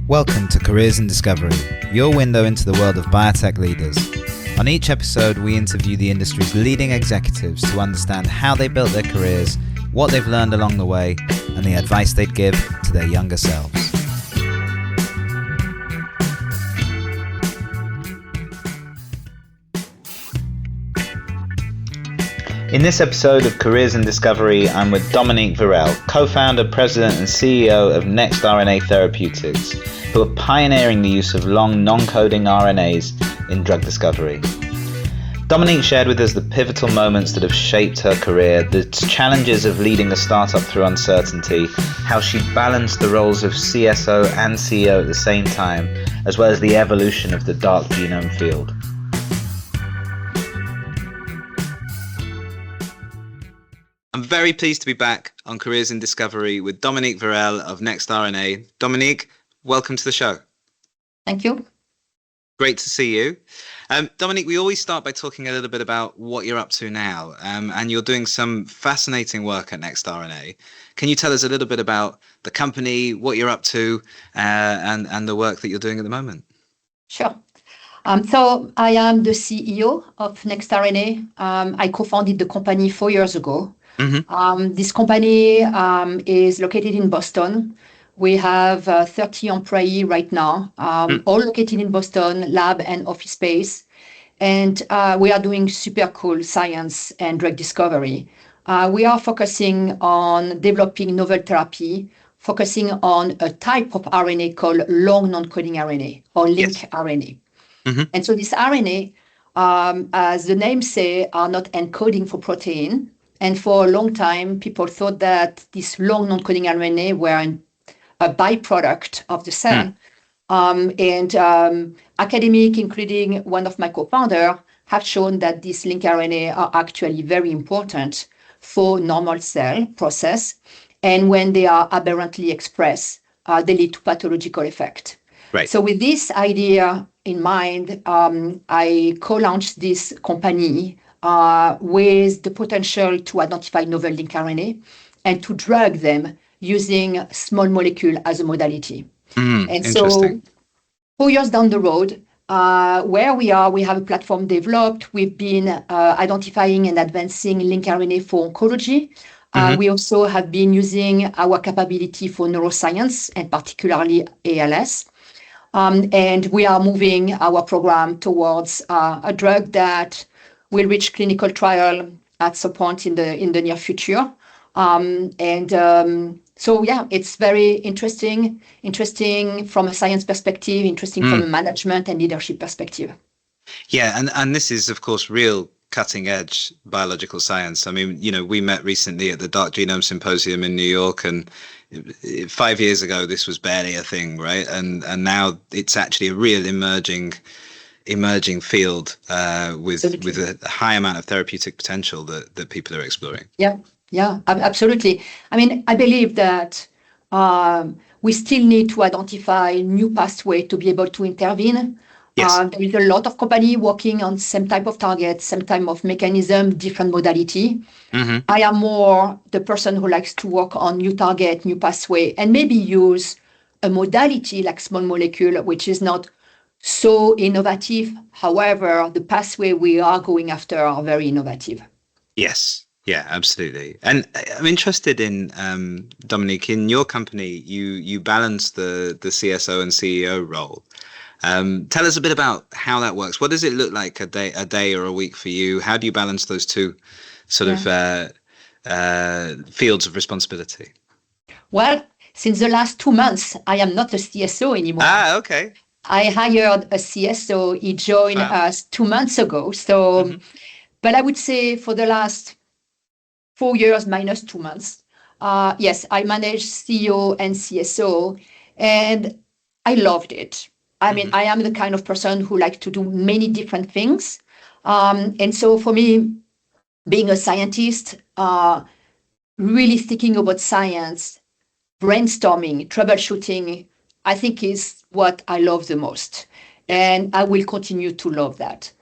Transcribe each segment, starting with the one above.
Welcome to Careers in Discovery, your window into the world of biotech leaders. On each episode, we interview the industry's leading executives to understand how they built their careers, what they've learned along the way, and the advice they'd give to their younger selves. In this episode of Careers in Discovery, I'm with Dominique Verhelle, co-founder, president, and CEO of NextRNA Therapeutics, who are pioneering the use of long non-coding RNAs in drug discovery. Dominique shared with us the pivotal moments that have shaped her career, the challenges of leading a startup through uncertainty, how she balanced the roles of CSO and CEO at the same time, as well as the evolution of the dark genome field. I'm very pleased to be back on Careers in Discovery with Dominique Verhelle of NextRNA. Dominique, welcome to the show. Thank you. Great to see you. Dominique, we always start by talking a little bit about what you're up to now, and you're doing some fascinating work at NextRNA. Can you tell us a little bit about the company, what you're up to, and the work that you're doing at the moment? Sure. So I am the CEO of NextRNA. I co-founded the company 4 years ago. Mm-hmm. This company is located in Boston. We have 30 employees right now, all located in Boston, lab and office space. And we are doing super cool science and drug discovery. We are focusing on developing novel therapy, focusing on a type of RNA called long non-coding RNA or lincRNA. Mm-hmm. And so this RNA, as the name say, are not encoding for protein. And for a long time, people thought that this long non-coding RNA were a byproduct of the cell. Academic, including one of my co-founders, have shown that these lincRNA are actually very important for normal cell process. And when they are aberrantly expressed, they lead to pathological effect. Right. So with this idea in mind, I co-launched this company with the potential to identify novel lincRNA and to drug them using small molecule as a modality. And so 4 years down the road, where we are, we have a platform developed. We've been identifying and advancing lincRNA for oncology. We also have been using our capability for neuroscience and particularly ALS. And we are moving our program towards a drug that will reach clinical trial at some point in the near future. So yeah, it's very interesting from a science perspective, interesting from a management and leadership perspective. Yeah, and this is of course real cutting edge biological science. I mean, you know, we met recently at the Dark Genome Symposium in New York, and 5 years ago this was barely a thing, right? And now it's actually a real emerging field with a high amount of therapeutic potential that people are exploring. Yeah, absolutely. I mean, I believe that we still need to identify new pathway to be able to intervene. Yes. There is a lot of company working on same type of target, same type of mechanism, different modality. Mm-hmm. I am more the person who likes to work on new target, new pathway, and maybe use a modality like small molecule, which is not so innovative. However, the pathway we are going after are very innovative. Yes. Yeah, absolutely. And I'm interested in, Dominique, in your company, you balance the CSO and CEO role. Tell us a bit about how that works. What does it look like a day or a week for you? How do you balance those two sort of fields of responsibility? Well, since the last 2 months, I am not a CSO anymore. Okay. I hired a CSO. He joined us 2 months ago. So, but I would say for the last 4 years minus 2 months, yes, I managed CEO and CSO, and I loved it. I mean, I am the kind of person who likes to do many different things. And so for me, being a scientist, really thinking about science, brainstorming, troubleshooting, I think is what I love the most. And I will continue to love that.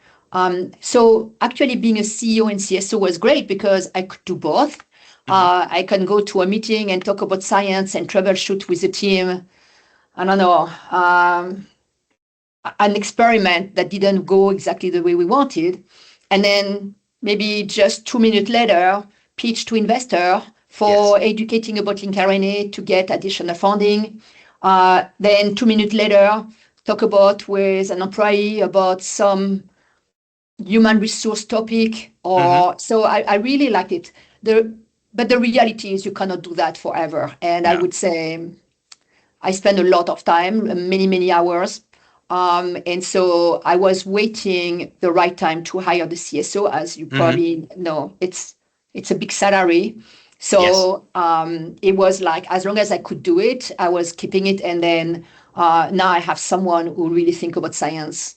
So actually being a CEO and CSO was great because I could do both. I can go to a meeting and talk about science and troubleshoot with the team. I don't know, an experiment that didn't go exactly the way we wanted. And then maybe just 2 minutes later, pitch to investor for educating about lincRNA to get additional funding. Then 2 minutes later, talk about with an employee about some human resource topic. So I really like it. But the reality is you cannot do that forever. And I would say I spend a lot of time, many, many hours. And so I was waiting the right time to hire the CSO. As you probably know, it's a big salary. So it was like, as long as I could do it, I was keeping it. And then now I have someone who really think about science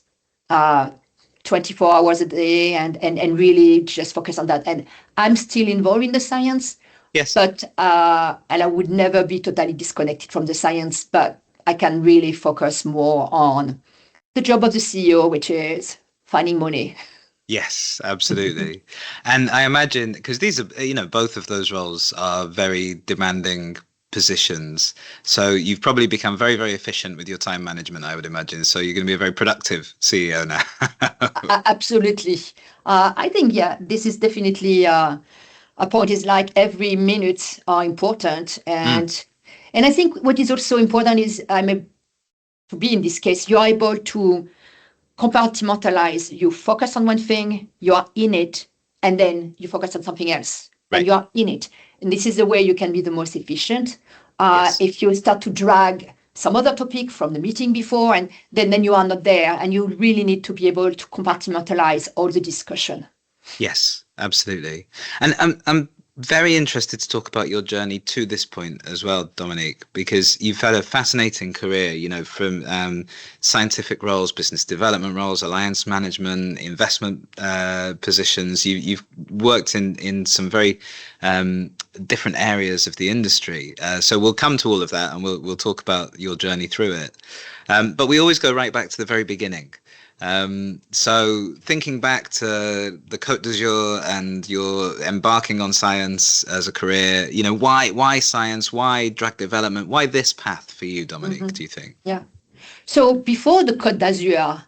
24 hours a day and really just focus on that. And I'm still involved in the science. Yes. But and I would never be totally disconnected from the science, but I can really focus more on the job of the CEO, which is finding money. Yes, absolutely. And I imagine, because these are, both of those roles are very demanding positions. So you've probably become very, very efficient with your time management, I would imagine. So you're going to be a very productive CEO now. Absolutely. I think, this is definitely a point is like every minute are important. And I think what is also important is to be in this case, you're able to compartmentalize. You focus on one thing, you are in it, and then you focus on something else, and you are in it. And this is the way you can be the most efficient. If you start to drag some other topic from the meeting before, and then you are not there, and you really need to be able to compartmentalize all the discussion. Yes, absolutely. And I'm very interested to talk about your journey to this point as well, Dominique, because you've had a fascinating career, from scientific roles, business development roles, alliance management, investment positions. You've worked in some very different areas of the industry. So we'll come to all of that and we'll talk about your journey through it. But we always go right back to the very beginning. So thinking back to the Côte d'Azur and you're embarking on science as a career, why science, why drug development, why this path for you, Dominique, do you think? Yeah. So before the Côte d'Azur,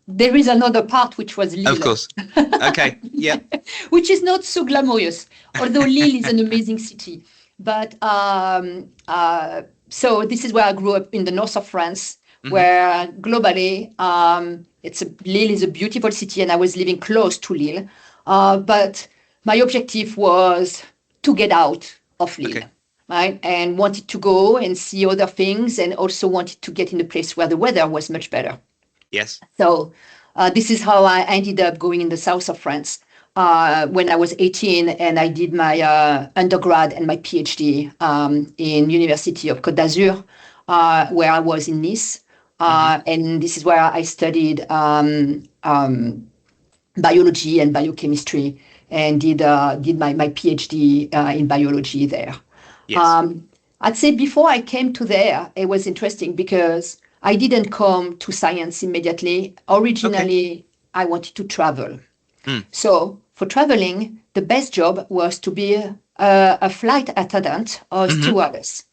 there is another part which was Lille. Of course. Okay. Yeah. Which is not so glamorous, although Lille is an amazing city. But so this is where I grew up in the north of France, where globally, Lille is a beautiful city, and I was living close to Lille. But my objective was to get out of Lille, right? And wanted to go and see other things, and also wanted to get in a place where the weather was much better. Yes. So this is how I ended up going in the south of France when I was 18, and I did my undergrad and my PhD in University of Côte d'Azur, where I was in Nice. And this is where I studied biology and biochemistry and did my PhD in biology there. Yes. I'd say before I came to there, it was interesting because I didn't come to science immediately. Originally, I wanted to travel. So for traveling, the best job was to be a flight attendant or stewardess.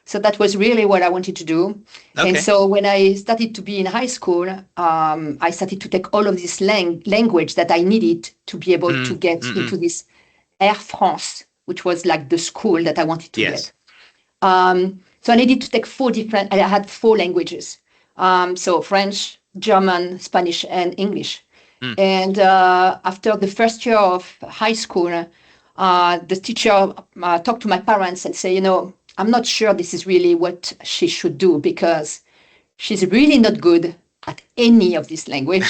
So that was really what I wanted to do. And so when I started to be in high school, I started to take all of this language that I needed to be able to get into this Air France, which was like the school that I wanted to get. So I needed to take I had 4 languages. So French, German, Spanish, and English. And after the first year of high school, the teacher talked to my parents and said, I'm not sure this is really what she should do because she's really not good at any of this language.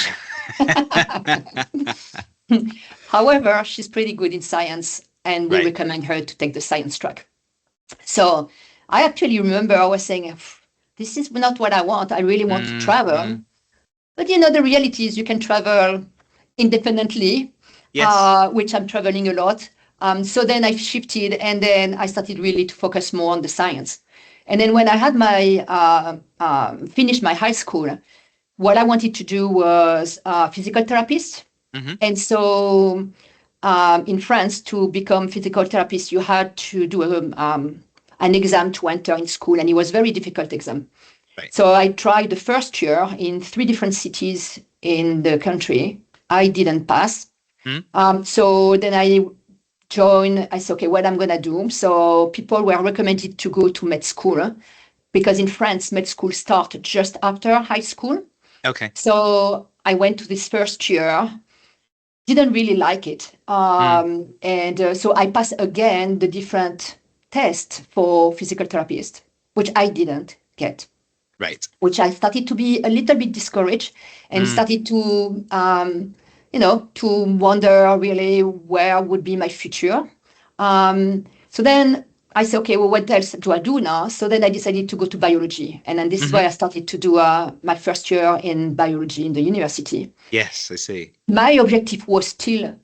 However, she's pretty good in science, and we recommend her to take the science track. So I actually remember I was saying, this is not what I want. I really want to travel. But the reality is you can travel independently, which I'm traveling a lot. So then I shifted, and then I started really to focus more on the science. And then when I had finished my high school, what I wanted to do was physical therapist. And so in France, to become physical therapist, you had to do an exam to enter in school, and it was a very difficult exam. Right. So I tried the first year in 3 different cities in the country. I didn't pass. So then I said, okay, what I'm going to do. So people were recommended to go to med school because in France, med school started just after high school. Okay. So I went to this first year, didn't really like it. So I passed again the different tests for physical therapist, which I didn't get. Right. Which I started to be a little bit discouraged and started to, to wonder really where would be my future. So then I said, okay, well, what else do I do now? So then I decided to go to biology. And then this is why I started to do my first year in biology in the university. Yes, I see. My objective was still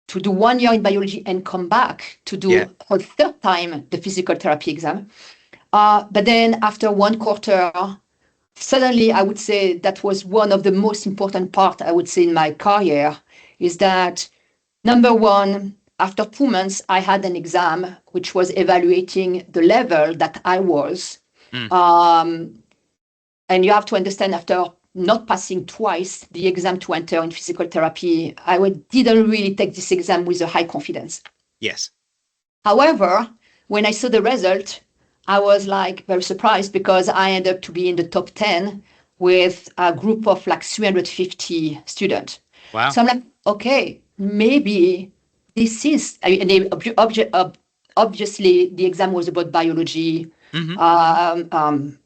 to do 1 year in biology and come back to do for the third time the physical therapy exam. But then after 1 quarter, suddenly I would say that was one of the most important part, I would say, in my career, is that number one, after 2 months, I had an exam which was evaluating the level that I was. And you have to understand, after not passing twice the exam to enter in physical therapy, didn't really take this exam with a high confidence. Yes. However, when I saw the result, I was like very surprised because I ended up to be in the top 10 with a group of like 350 students. Wow. So I'm like, okay, maybe this is, obviously the exam was about biology,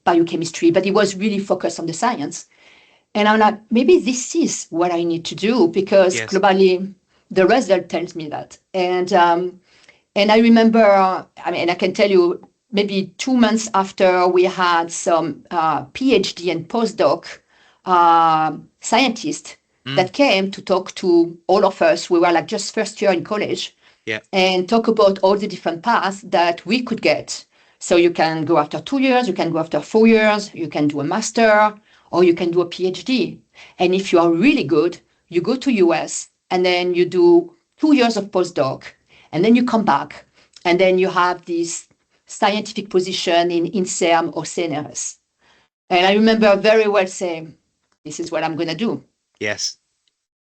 biochemistry, but it was really focused on the science. And I'm like, maybe this is what I need to do because globally the result tells me that. And I remember, I can tell you, maybe 2 months after we had some PhD and postdoc scientists that came to talk to all of us. We were like just first year in college and talk about all the different paths that we could get. So you can go after 2 years, you can go after 4 years, you can do a master, or you can do a PhD. And if you are really good, you go to US and then you do 2 years of postdoc, and then you come back, and then you have this scientific position in INSERM or CNRS. And I remember very well saying, this is what I'm going to do. Yes.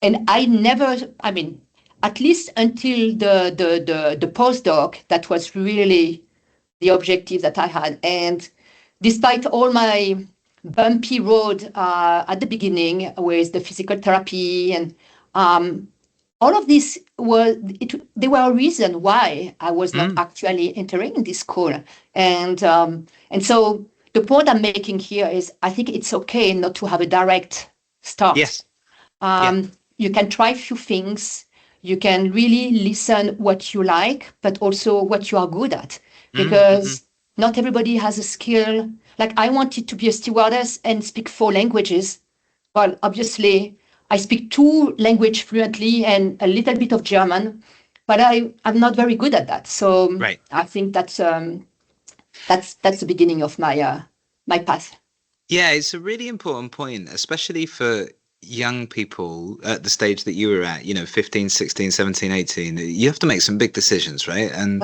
And I never, at least until the postdoc, that was really the objective that I had. And despite all my bumpy road at the beginning with the physical therapy and all of this there were a reason why I was not actually entering this school. And so the point I'm making here is I think it's okay not to have a direct start. Yes. You can try a few things. You can really listen what you like, but also what you are good at. Because not everybody has a skill. Like I wanted to be a stewardess and speak 4 languages. Well, obviously, I speak 2 languages fluently and a little bit of German, but I'm not very good at that. So I think that's the beginning of my path. Yeah, it's a really important point, especially for young people at the stage that you were at, 15, 16, 17, 18. You have to make some big decisions, right? And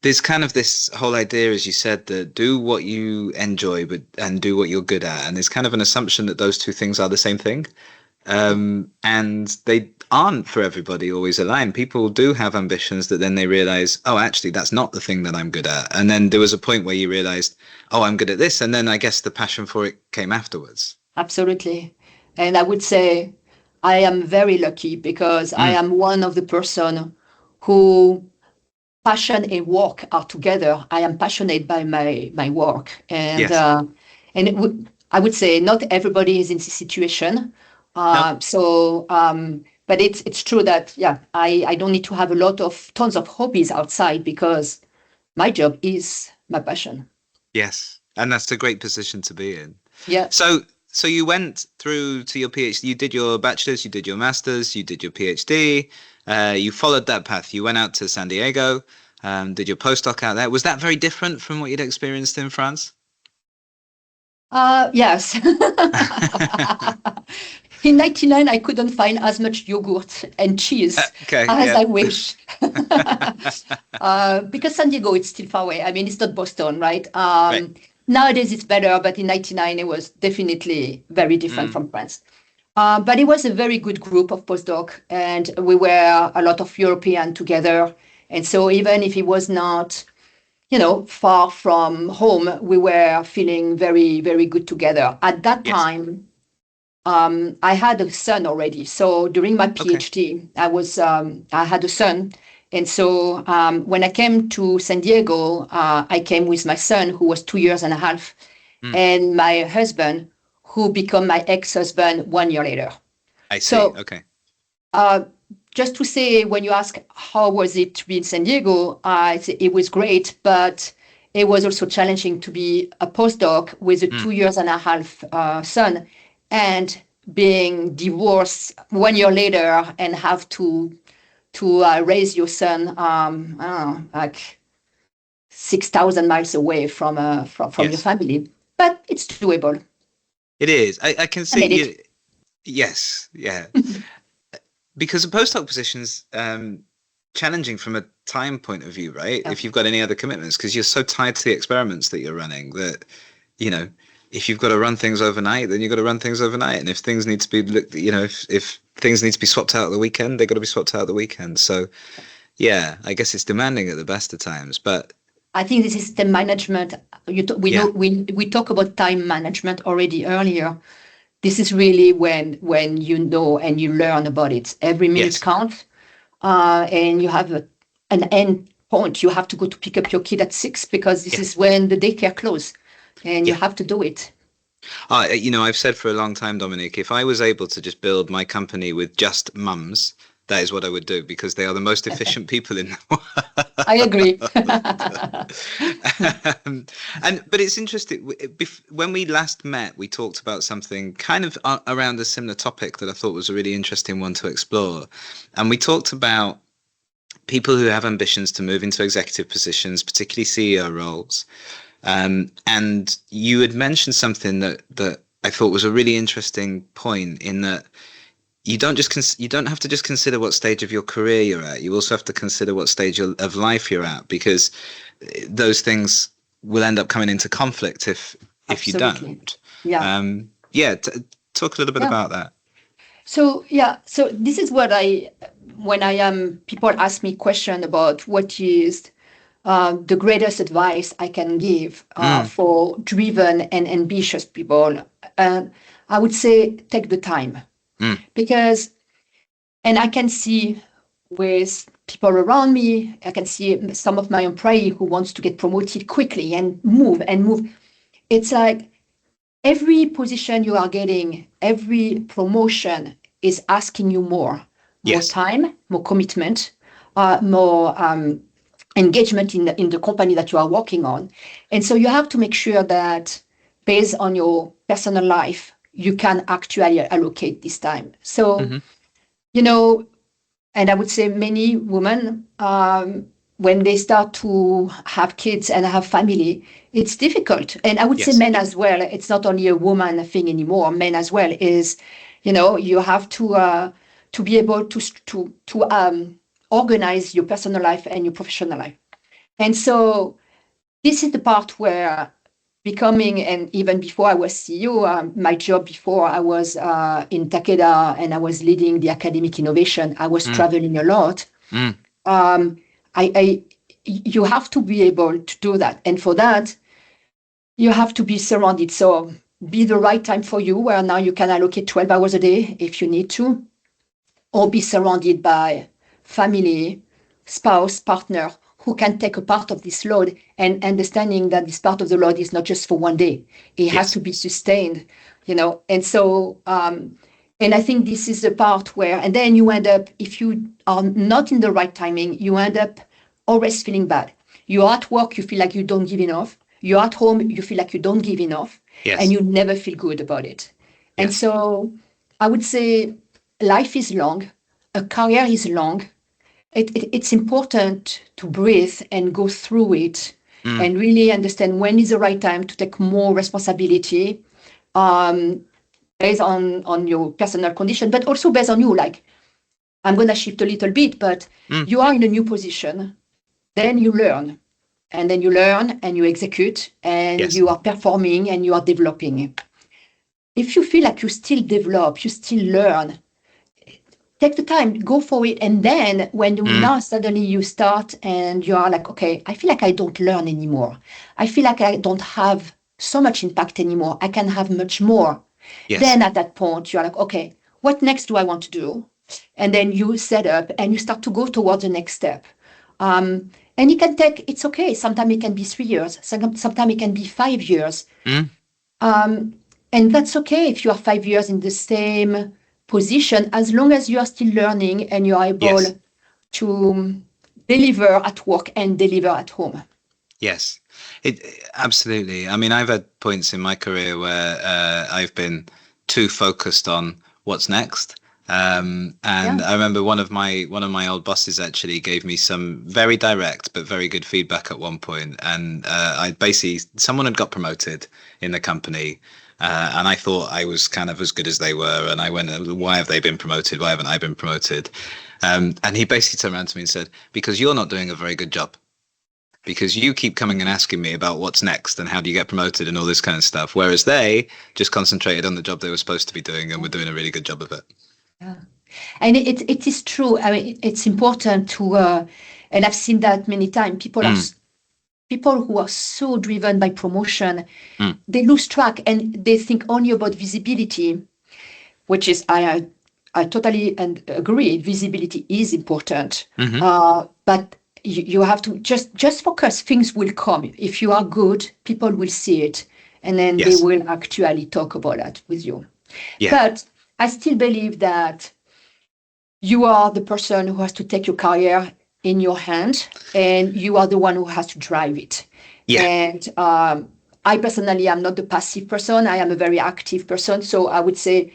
there's kind of this whole idea, as you said, that do what you enjoy and do what you're good at. And there's kind of an assumption that those 2 things are the same thing. And they aren't for everybody always aligned. People do have ambitions that then they realize, oh, actually, that's not the thing that I'm good at. And then there was a point where you realized, oh, I'm good at this. And then I guess the passion for it came afterwards. Absolutely. And I would say I am very lucky because I am one of the person who passion and work are together. I am passionate by my work. And I would say not everybody is in this situation. But it's true that, I don't need to have tons of hobbies outside because my job is my passion. Yes. And that's a great position to be in. Yeah. So you went through to your PhD, you did your bachelor's, you did your master's, you did your PhD, you followed that path. You went out to San Diego, did your postdoc out there. Was that very different from what you'd experienced in France? Yes. In 1999, I couldn't find as much yogurt and cheese as I wish. Because San Diego, it's still far away. It's not Boston, right? Nowadays it's better, but in 99 it was definitely very different from France. But it was a very good group of postdoc, and we were a lot of European together. And so even if it was not, far from home, we were feeling very, very good together. At that time, I had a son already. So during my PhD, I had a son. And so when I came to San Diego, I came with my son, who was 2.5 years, and my husband, who became my ex-husband 1 year later. I see. So, okay. Just to say, when you ask how was it to be in San Diego, it was great, but it was also challenging to be a postdoc with a 2.5 years son and being divorced 1 year later and have to raise your son like 6,000 miles away from your family. But it's doable. It is. I can see you. Yes. Yeah. Because a postdoc position's challenging from a time point of view, right? Yeah. If you've got any other commitments, because you're so tied to the experiments that you're running that, if you've got to run things overnight, then you've got to run things overnight. And if things need to be, if things need to be swapped out at the weekend, they've got to be swapped out at the weekend. So, yeah, I guess it's demanding at the best of times. But I think this is the management. We talk about time management already earlier. This is really when you know and you learn about it. Every minute counts, and you have an end point. You have to go to pick up your kid at 6 because this is when the daycare closes, and you have to do it. I've said for a long time, Dominique, if I was able to just build my company with just mums, that is what I would do, because they are the most efficient people in the world. I agree. But it's interesting. When we last met, we talked about something kind of around a similar topic that I thought was a really interesting one to explore. And we talked about people who have ambitions to move into executive positions, particularly CEO roles. And you had mentioned something that I thought was a really interesting point, in that you don't have to just consider what stage of your career you're at. You also have to consider what stage of life you're at, because those things will end up coming into conflict if you don't. Yeah. Talk a little bit about that. So this is what people ask me question about what is the greatest advice I can give for driven and ambitious people. I would say take the time. Because, and I can see with people around me, I can see some of my employees who wants to get promoted quickly and move. It's like every position you are getting, every promotion is asking you more time, more commitment, more engagement in the company that you are working on. And so you have to make sure that based on your personal life, you can actually allocate this time. So, and I would say many women, when they start to have kids and have family, it's difficult. And I would say men as well. It's not only a woman thing anymore. Men as well is, you have to be able to organize your personal life and your professional life. And so this is the part where becoming, and even before I was CEO, my job before I was in Takeda and I was leading the academic innovation, I was traveling a lot. You have to be able to do that. And for that, you have to be surrounded. So be the right time for you, where now you can allocate 12 hours a day if you need to, or be surrounded by family, spouse, partner, who can take a part of this load, and understanding that this part of the load is not just for one day. It has to be sustained, And so, and I think this is the part where, and then you end up, if you are not in the right timing, you end up always feeling bad. You're at work, you feel like you don't give enough. You're at home, you feel like you don't give enough. And you never feel good about it. And so I would say life is long, a career is long. It's important to breathe and go through it and really understand when is the right time to take more responsibility based on your personal condition, but also based on you. Like, I'm going to shift a little bit, but you are in a new position, then you learn. and then you learn and you execute and Yes. you are performing and you are developing. If you feel like you still develop, you still learn, take the time, go for it. And then when now suddenly you start and you are like, okay, I feel like I don't learn anymore. I feel like I don't have so much impact anymore. I can have much more. Yes. Then at that point, you're like, okay, what next do I want to do? And then you set up and you start to go towards the next step. And it can take, it's okay. Sometimes it can be 3 years. Sometimes it can be 5 years. And that's okay if you are 5 years in the same position, as long as you are still learning and you are able to deliver at work and deliver at home. Yes, absolutely. I mean, I've had points in my career where I've been too focused on what's next. And I remember one of my old bosses actually gave me some very direct but very good feedback at one point. And someone had got promoted in the company. And I thought I was kind of as good as they were. And I went, why have they been promoted? Why haven't I been promoted? And he basically turned around to me and said, because you're not doing a very good job. Because you keep coming and asking me about what's next and how do you get promoted and all this kind of stuff. Whereas they just concentrated on the job they were supposed to be doing and were doing a really good job of it. Yeah. And it is true. I mean, it's important to, and I've seen that many times. People who are so driven by promotion, they lose track and they think only about visibility, which is, I totally agree. Visibility is important, but you have to just focus. Things will come. If you are good, people will see it, and then they will actually talk about that with you. Yeah. But I still believe that you are the person who has to take your career in your hand, and you are the one who has to drive it. Yeah. And I personally am not the passive person. I am a very active person. So I would say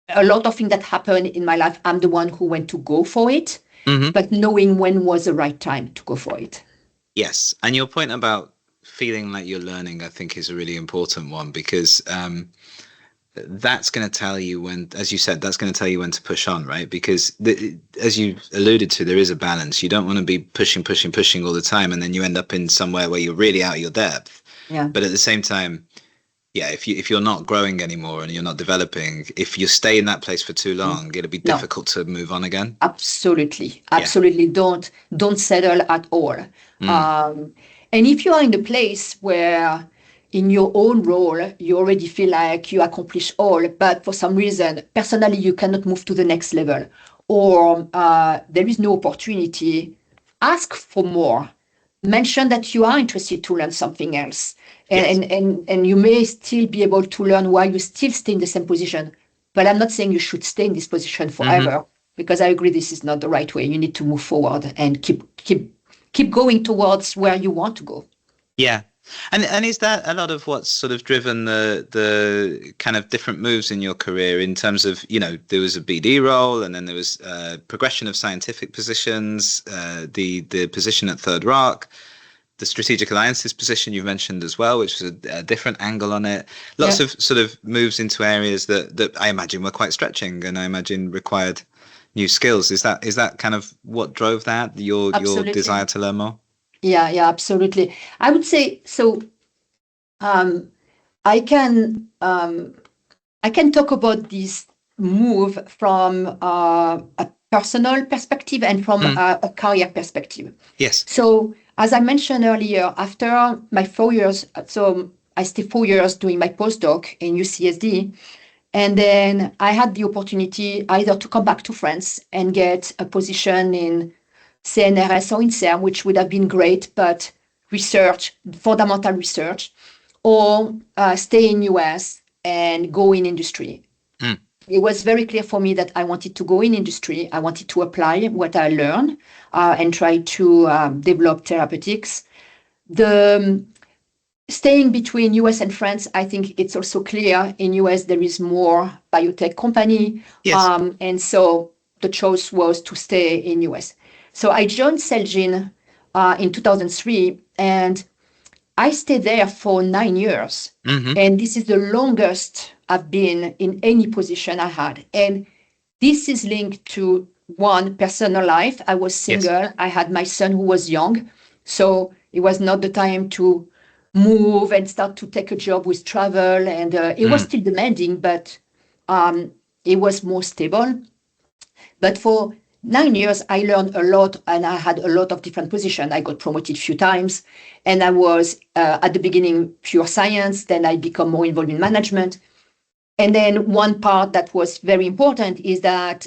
a lot of things that happened in my life, I'm the one who went to go for it, but knowing when was the right time to go for it. Yes. And your point about feeling like you're learning, I think, is a really important one, because that's going to tell you when, as you said, that's going to tell you when to push on, right? Because as you alluded to, there is a balance. You don't want to be pushing all the time, and then you end up in somewhere where you're really out of your depth. Yeah. But at the same time, yeah, if you're not growing anymore and you're not developing, if you stay in that place for too long, it'll be difficult to move on again. Absolutely. Don't settle at all. And if you are in the place where in your own role, you already feel like you accomplish all, but for some reason, personally, you cannot move to the next level, or there is no opportunity, ask for more. Mention that you are interested to learn something else. And you may still be able to learn while you still stay in the same position. But I'm not saying you should stay in this position forever, because I agree this is not the right way. You need to move forward and keep going towards where you want to go. Yeah. And is that a lot of what's sort of driven the kind of different moves in your career, in terms of, there was a BD role, and then there was progression of scientific positions, the position at Third Rock, the strategic alliances position you've mentioned as well, which was a different angle on it. Lots of sort of moves into areas that I imagine were quite stretching, and I imagine required new skills. Is that kind of what drove that, your desire to learn more? Yeah, absolutely. I would say so. I can talk about this move from a personal perspective and from a career perspective. Yes. So as I mentioned earlier, after my 4 years, so I stayed 4 years doing my postdoc in UCSD, and then I had the opportunity either to come back to France and get a position in CNRS or in CERN, which would have been great, but fundamental research, or stay in US and go in industry. It was very clear for me that I wanted to go in industry. I wanted to apply what I learned and try to develop therapeutics. The staying between US and France, I think it's also clear. In US, there is more biotech company. Yes. And so the choice was to stay in US. So I joined Celgene in 2003, and I stayed there for 9 years. And this is the longest I've been in any position I had. And this is linked to one, personal life. I was single. Yes. I had my son who was young. So It was not the time to move and start to take a job with travel. And it was still demanding, but it was more stable. But for 9 years, I learned a lot and I had a lot of different positions. I got promoted a few times and I was at the beginning pure science. Then I become more involved in management. And then one part that was very important is that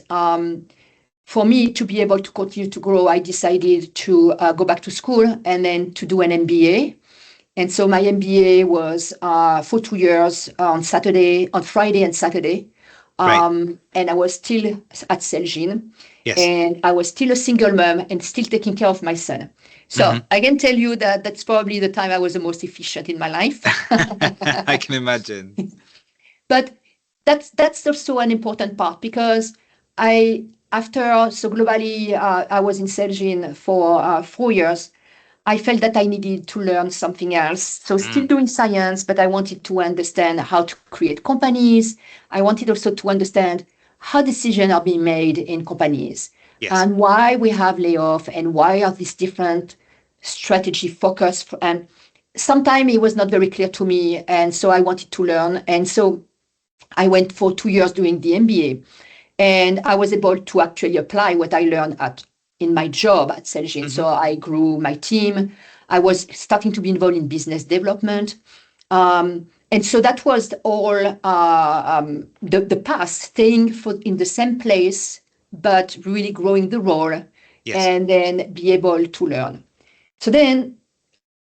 for me to be able to continue to grow, I decided to go back to school and then to do an MBA. And so my MBA was for 2 years on Friday and Saturday. And I was still at Celgene. Yes. And I was still a single mom and still taking care of my son. So I can tell you that that's probably the time I was the most efficient in my life. I can imagine. But that's also an important part because globally, I was in Celgene for 4 years. I felt that I needed to learn something else. So still doing science, but I wanted to understand how to create companies. I wanted also to understand how decisions are being made in companies and why we have layoff and why are these different strategy focus. And sometimes it was not very clear to me. And so I wanted to learn. And so I went for 2 years doing the MBA. And I was able to actually apply what I learned in my job at Celgene. So I grew my team. I was starting to be involved in business development. And so that was all the path, staying in the same place, but really growing the role and then be able to learn. So then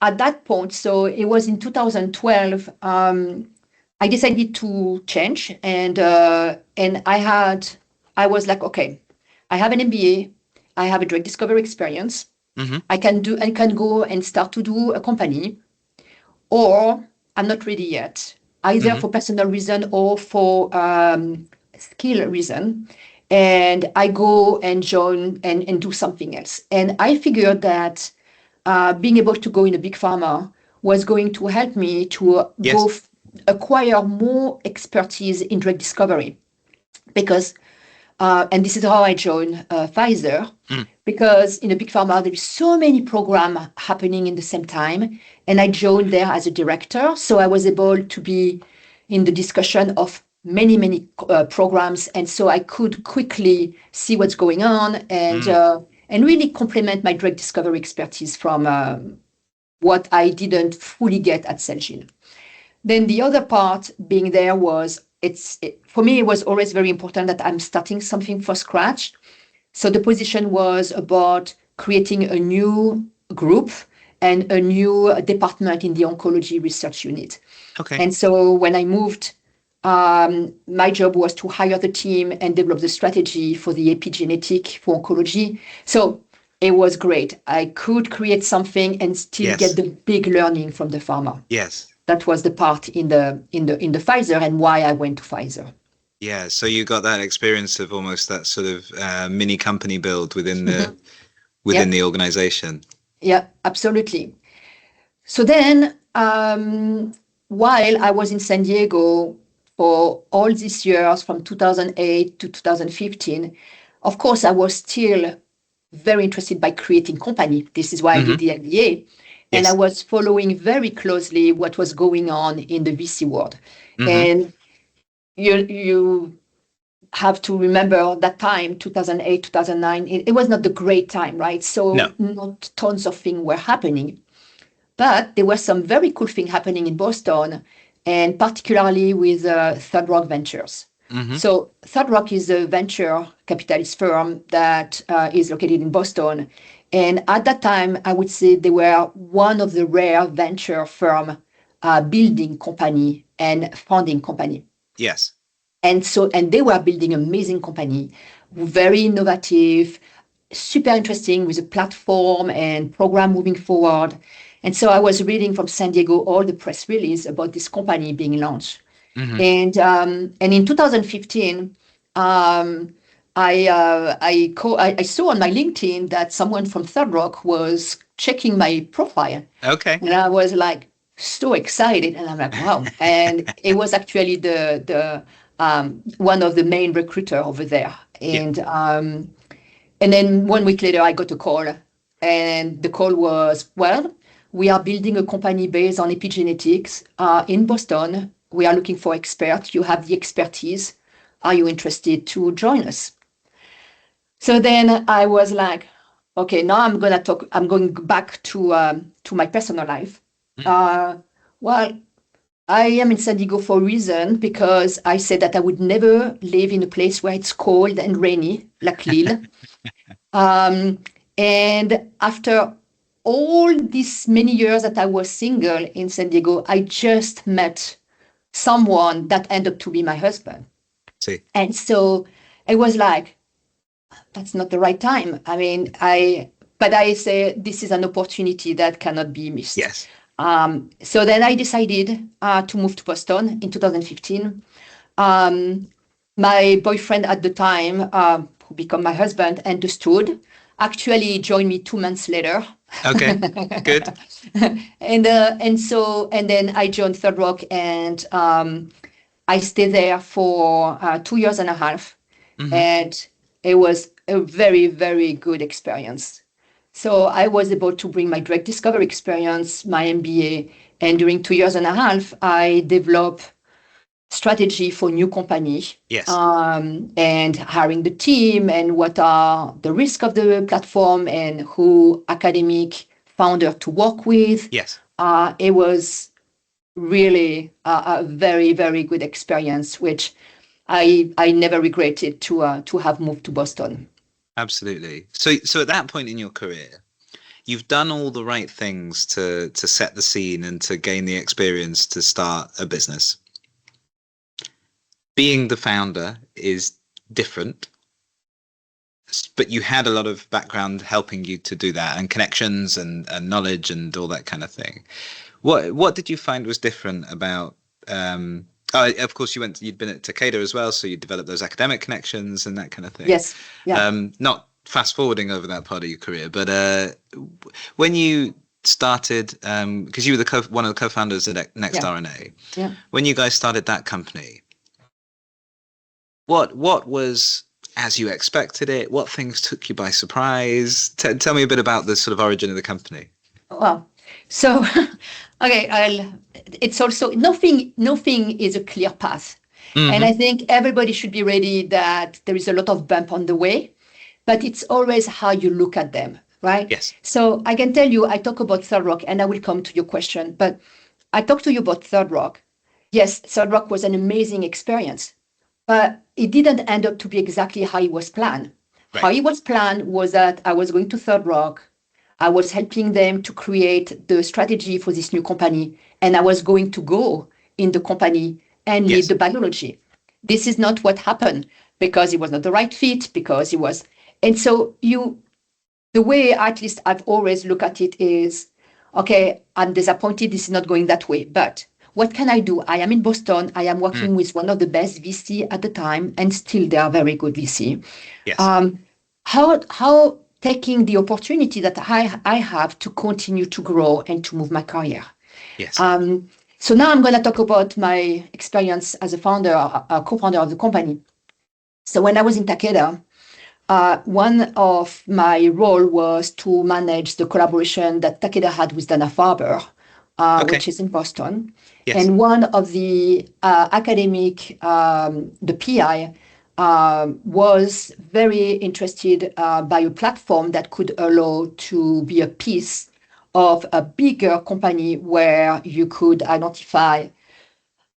at that point, so it was in 2012, I decided to change. And I was like, okay, I have an MBA. I have a drug discovery experience. I can go and start to do a company, or I'm not ready yet, either for personal reason or for skill reason. And I go and join and do something else. And I figured that being able to go in a big pharma was going to help me to go acquire more expertise in drug discovery. Because and this is how I joined Pfizer, because in a big pharma, there is so many programs happening in the same time. And I joined there as a director. So I was able to be in the discussion of many programs. And so I could quickly see what's going on and really complement my drug discovery expertise from what I didn't fully get at Celgene. Then the other part being there was, for me, it was always very important that I'm starting something from scratch. So the position was about creating a new group and a new department in the oncology research unit. Okay. And so when I moved, my job was to hire the team and develop the strategy for the epigenetic for oncology. So it was great. I could create something and still get the big learning from the pharma. Yes. That was the part in the Pfizer and why I went to Pfizer. Yeah, so you got that experience of almost that sort of mini company build within the organization. Yeah, absolutely. So then, while I was in San Diego for all these years, from 2008 to 2015, of course, I was still very interested by creating company. This is why I did the MBA. And I was following very closely what was going on in the VC world. And you have to remember that time, 2008, 2009, it was not the great time, right? So not tons of things were happening. But there were some very cool things happening in Boston, and particularly with Third Rock Ventures. So Third Rock is a venture capitalist firm that is located in Boston. And at that time, I would say they were one of the rare venture firm building company and funding company. Yes. And they were building amazing company, very innovative, super interesting with a platform and program moving forward. And so I was reading from San Diego all the press release about this company being launched. And in 2015, I saw on my LinkedIn that someone from Third Rock was checking my profile. Okay. And I was like so excited, and I'm like, wow. And it was actually the one of the main recruiter over there. And then 1 week later, I got a call, and the call was, well, we are building a company based on epigenetics in Boston. We are looking for experts. You have the expertise. Are you interested to join us? So then I was like, okay, now I'm going back to my personal life. Well, I am in San Diego for a reason, because I said that I would never live in a place where it's cold and rainy, like Lille. And after all these many years that I was single in San Diego, I just met someone that ended up to be my husband. See. And so it was like, that's not the right time. I mean, but I say this is an opportunity that cannot be missed. Yes. So then I decided to move to Boston in 2015. My boyfriend at the time, who became my husband, understood, actually joined me 2 months later. Okay, good. And then I joined Third Rock, and I stayed there for 2 years and a half. And it was a very, very good experience. So I was able to bring my drug discovery experience, my MBA, and during 2 years and a half, I developed strategy for new company. Yes. And hiring the team, and what are the risks of the platform, and who academic founder to work with. Yes. It was really a very, very good experience, which I never regretted to have moved to Boston. Absolutely. So at that point in your career, you've done all the right things to set the scene and to gain the experience to start a business. Being the founder is different, but you had a lot of background helping you to do that, and connections and knowledge and all that kind of thing. What did you find was different about of course you'd been at Takeda as well, so you developed those academic connections and that kind of thing. Yes. Yeah. Not fast forwarding over that part of your career, but when you started, because you were one of the co-founders at NextRNA. Yeah. When you guys started that company, what was as you expected it? What things took you by surprise? Tell me a bit about the sort of origin of the company. Well, so okay, it's also nothing is a clear path. And I think everybody should be ready that there is a lot of bump on the way, but it's always how you look at them, right? Yes. So I can tell you, I talk about Third Rock, and I will come to your question, but I talk to you about Third Rock. Yes, Third Rock was an amazing experience, but it didn't end up to be exactly how it was planned. Right. How it was planned was that I was going to Third Rock, I was helping them to create the strategy for this new company, and I was going to go in the company and lead the biology. This is not what happened, because it was not the right fit, because it was. And so the way at least I've always looked at it is, okay, I'm disappointed this is not going that way, but what can I do? I am in Boston. I am working with one of the best VC at the time, and still they are very good VC. Yes. How taking the opportunity that I have to continue to grow and to move my career. Yes. So now I'm going to talk about my experience as a founder, a co-founder of the company. So when I was in Takeda, one of my role was to manage the collaboration that Takeda had with Dana-Farber, which is in Boston. Yes. And one of the academic, the PI, was very interested by a platform that could allow to be a piece of a bigger company where you could identify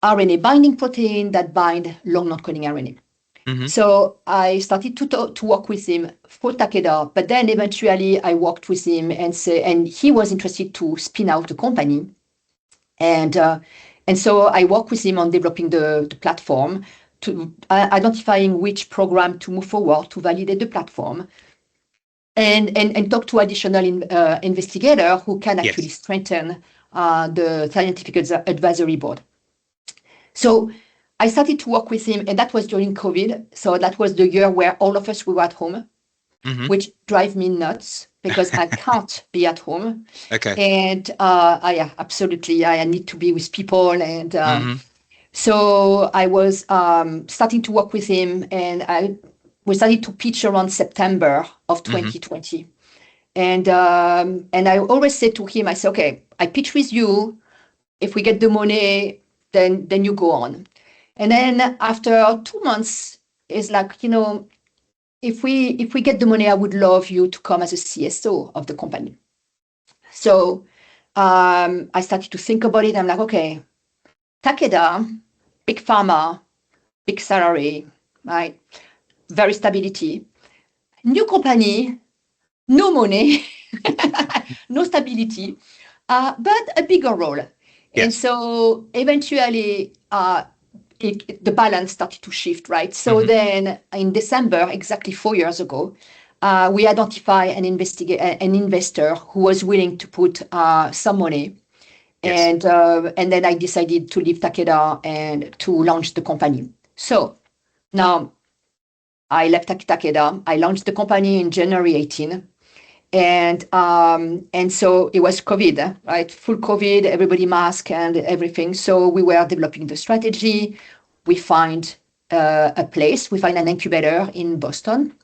RNA binding protein that bind long non-coding RNA. So I started to work with him for Takeda, but then eventually I worked with him and he was interested to spin out the company. And so I worked with him on developing the platform, to identifying which program to move forward to validate the platform, and talk to additional investigator who can actually strengthen the scientific advisory board. So I started to work with him, and that was during COVID. So that was the year where all of us were at home, which drives me nuts because I can't be at home. Okay. And absolutely, I need to be with people. And so I was starting to work with him, and we started to pitch around September of 2020. And I always say to him, I say, okay, I pitch with you. If we get the money, then you go on. And then after 2 months, it's like, if we get the money, I would love you to come as a CSO of the company. So I started to think about it. I'm like, okay, Takeda, big pharma, big salary, right? Very stability. New company, no money, no stability, but a bigger role. Yes. And so eventually the balance started to shift, right? So then in December, exactly 4 years ago, we identified an investor who was willing to put some money. Yes. And then I decided to leave Takeda and to launch the company. So now I left Takeda. I launched the company in January 18. And so it was COVID, right? Full COVID, everybody mask and everything. So we were developing the strategy. We find a place, we find an incubator in Boston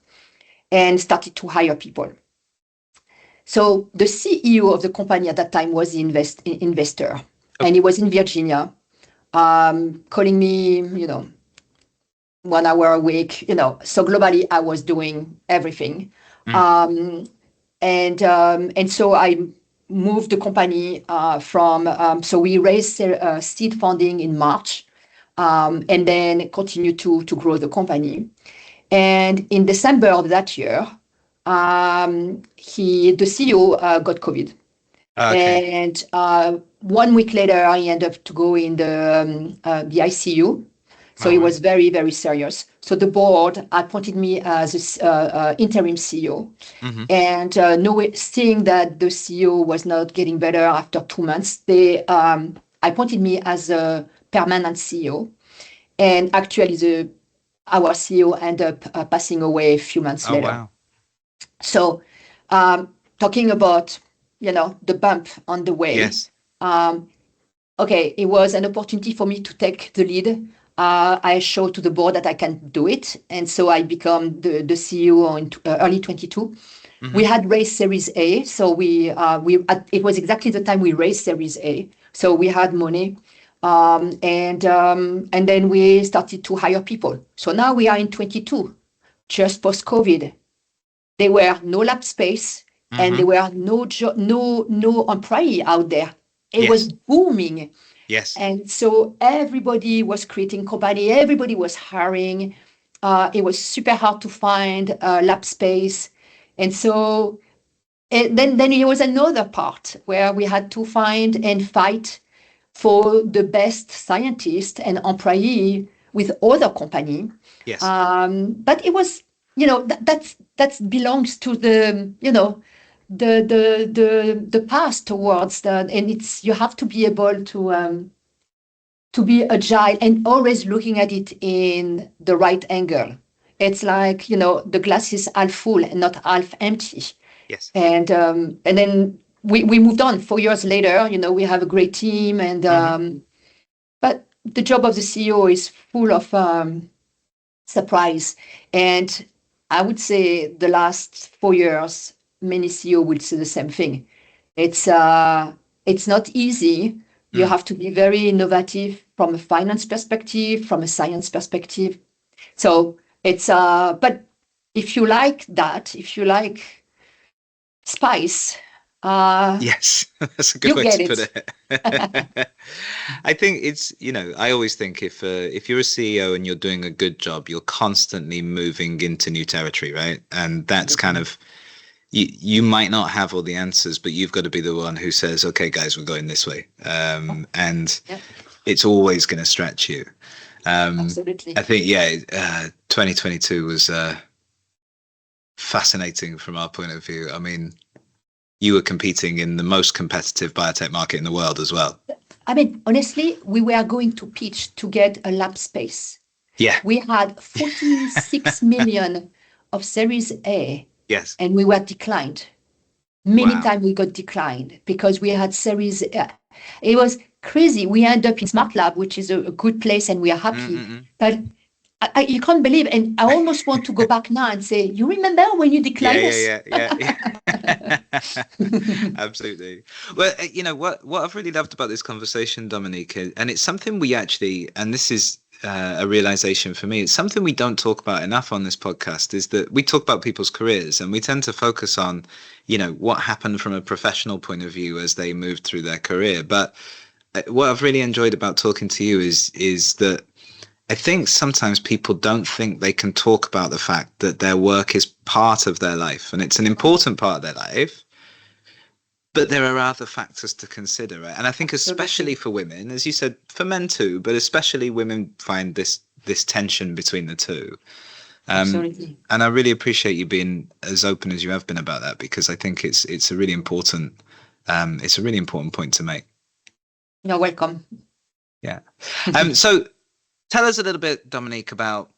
and started to hire people. So the CEO of the company at that time was the investor, and he was in Virginia, calling me, 1 hour a week, so globally I was doing everything. And so I moved the company so we raised seed funding in March, and then continued to grow the company. And in December of that year, the CEO got COVID. Okay. And 1 week later, he ended up to go in the ICU. So it was very, very serious. So the board appointed me as interim CEO. And seeing that the CEO was not getting better after 2 months, they appointed me as a permanent CEO. And actually, our CEO ended up passing away a few months later. Wow. So talking about, the bump on the way. Yes. Okay, it was an opportunity for me to take the lead. I showed to the board that I can do it. And so I become the CEO in early 22. We had raised Series A. So it was exactly the time we raised Series A. So we had money. And then we started to hire people. So now we are in 22, just post-COVID. There were no lab space and there were no employee out there. It was booming. Yes. And so everybody was creating company. Everybody was hiring. It was super hard to find lab space. And so then there was another part where we had to find and fight for the best scientist and employee with other company. Yes. But it was, that belongs to the, the past towards that, and you have to be able to be agile and always looking at it in the right angle. It's like, the glass is half full and not half empty. Yes. And then we moved on 4 years later. We have a great team, and but the job of the CEO is full of surprise. And I would say the last 4 years, many CEO would say the same thing. It's not easy. You have to be very innovative from a finance perspective, from a science perspective. So it's but if you like that, if you like spice, yes, that's a good way to put it. I think it's, I always think if you're a CEO and you're doing a good job, you're constantly moving into new territory, right? And that's kind of, you might not have all the answers, but you've got to be the one who says, okay, guys, we're going this way. And it's always going to stretch you. Absolutely. I think, 2022 was fascinating from our point of view. I mean, you were competing in the most competitive biotech market in the world as well. I mean, honestly, we were going to pitch to get a lab space. Yeah. We had 46 million of Series A. Yes. And we were declined. Many times we got declined because we had Series A. It was crazy. We ended up in Smart Lab, which is a good place, and we are happy. But you can't believe, and I almost want to go back now and say, you remember when you declined us? Yeah. Absolutely. Well, what I've really loved about this conversation, Dominique, and it's something we actually, and this is a realization for me, it's something we don't talk about enough on this podcast, is that we talk about people's careers and we tend to focus on, what happened from a professional point of view as they moved through their career. But what I've really enjoyed about talking to you is that I think sometimes people don't think they can talk about the fact that their work is part of their life and it's an important part of their life, but there are other factors to consider, right? And I think especially for women, as you said, for men too, but especially women find this tension between the two. And I really appreciate you being as open as you have been about that, because I think it's a really important point to make. You're welcome. Yeah. So tell us a little bit, Dominique, about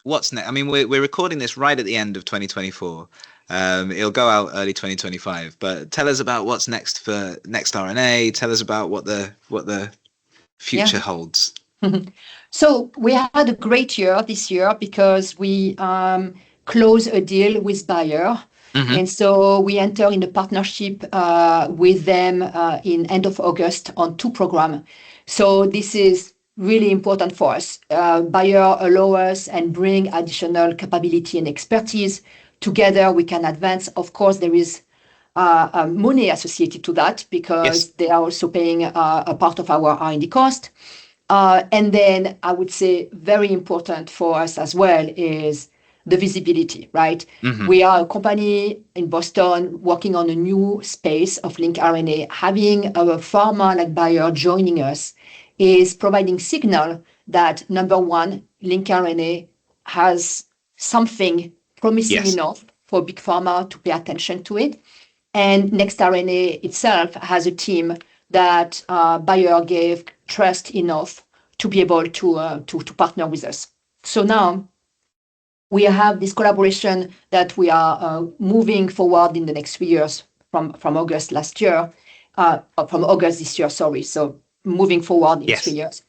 what's next. I mean, we're recording this right at the end of 2024. It'll go out early 2025. But tell us about what's next for NextRNA. Tell us about what the future holds. So we had a great year this year because we closed a deal with Bayer. And so we enter in a partnership with them in end of August on 2 programs. So this is really important for us. Bayer allow us and bring additional capability and expertise. Together we can advance. Of course, there is money associated to that because they are also paying a part of our R&D cost. And then I would say very important for us as well is the visibility, right? We are a company in Boston working on a new space of linkRNA. Having a pharma like Bayer joining us is providing signal that, number one, linkRNA has something promising enough for big pharma to pay attention to it. And NextRNA itself has a team that Bayer gave trust enough to be able to partner with us. So now we have this collaboration that we are moving forward in the next 3 years from August last year, from August this year, sorry. So moving forward in 3 years.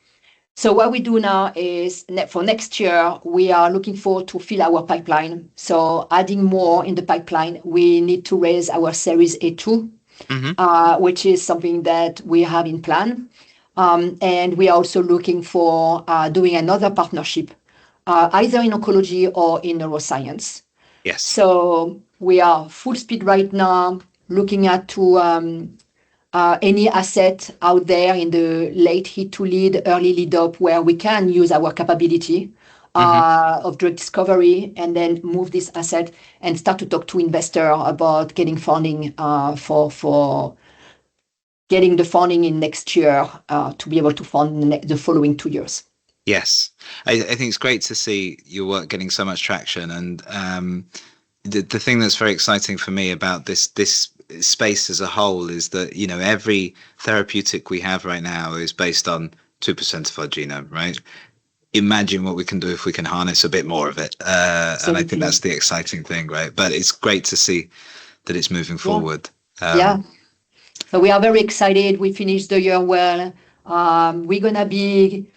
So what we do now is for next year, we are looking forward to fill our pipeline. So adding more in the pipeline, we need to raise our Series A2, which is something that we have in plan. And we are also looking for doing another partnership, either in oncology or in neuroscience. Yes. So we are full speed right now, looking at any asset out there in the late hit to lead, early lead up, where we can use our capability of drug discovery and then move this asset and start to talk to investor about getting funding for getting the funding in next year to be able to fund the following 2 years. Yes, I think it's great to see your work getting so much traction. And the thing that's very exciting for me about this space as a whole is that, every therapeutic we have right now is based on 2% of our genome, right? Imagine what we can do if we can harness a bit more of it. And I think that's the exciting thing, right? But it's great to see that it's moving forward. So we are very excited. We finished the year well. We're going to be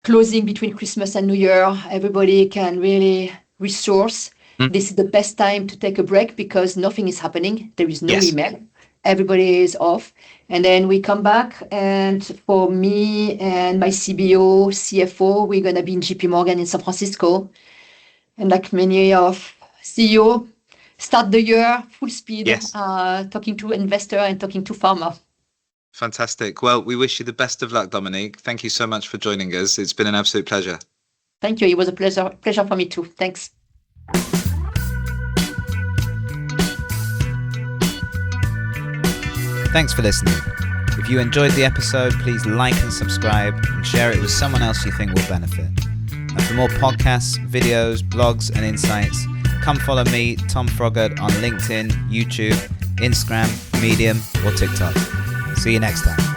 closing between Christmas and New Year. Everybody can really resource. This is the best time to take a break because nothing is happening. There is no email. Everybody is off. And then we come back. And for me and my CBO, CFO, we're going to be in JP Morgan in San Francisco. And like many of CEO, start the year full speed, talking to investor and talking to pharma. Fantastic. Well, we wish you the best of luck, Dominique. Thank you so much for joining us. It's been an absolute pleasure. Thank you. It was a pleasure for me too. Thanks. Thanks for listening. If you enjoyed the episode, please like and subscribe and share it with someone else you think will benefit. And for more podcasts, videos, blogs, and insights, come follow me, Tom Froggatt, on LinkedIn, YouTube, Instagram, Medium, or TikTok. See you next time.